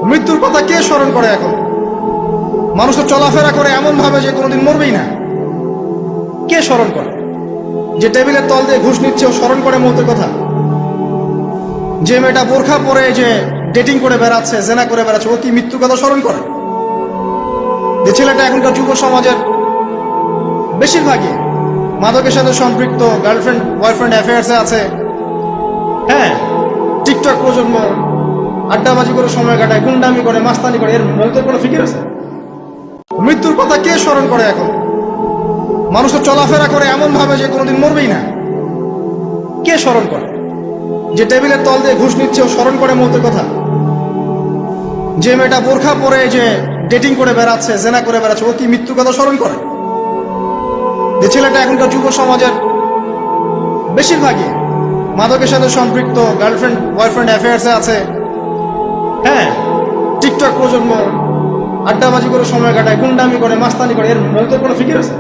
মৃত্যুর কথা কে স্মরণ করে এখন? মানুষ তো চলাফেরা করে এমন ভাবে যে কোনোদিন মরবেই না। কে স্মরণ করে? যে টেবিলের তল দিয়ে ঘুষ নিচ্ছে ও স্মরণ করে মৌতের কথা? যে মেয়েটা বোরখা পরে যে ডেটিং করে বেড়াচ্ছে, জেনা করে বেড়াচ্ছে, ও কি মৃত্যুর কথা স্মরণ করে? যে ছেলেটা এখনকার যুব সমাজের বেশিরভাগই মাদকের সাথে সম্পৃক্ত, গার্লফ্রেন্ড বয়ফ্রেন্ড অ্যাফেয়ার্সে আছে, হ্যাঁ, টিকটক প্রজন্ম, আড্ডাবাজি করে সময় কাটায়, গুন্ডামি করে, মাস্তানি করে, এর মৌতের কোনো ফিকির আছে? মৃত্যুর কথা কে স্মরণ করে এখন? মানুষ তো চলাফেরা করে এমন ভাবে যে কোনোদিন মরবেই না। কে স্মরণ করে? যে টেবিলের তল দিয়ে ঘুষ নিচ্ছে ও স্মরণ করে মৌতের কথা? যে মেয়েটা বোরখা পরে যে ডেটিং করে বেড়াচ্ছে, জেনা করে বেড়াচ্ছে, ও কি মৃত্যুর কথা স্মরণ করে? যে ছেলেটা এখনকার যুব সমাজের বেশিরভাগই মাদকের সাথে সম্পৃক্ত, গার্লফ্রেন্ড বয়ফ্রেন্ড অ্যাফেয়ার্সে আছে, হ্যাঁ, টিকটক প্রজন্ম, আড্ডাবাজি করে সময় কাটায়, গুন্ডামি করে, মাস্তানি করে, এর মৌতের কোনো ফিকির আছে?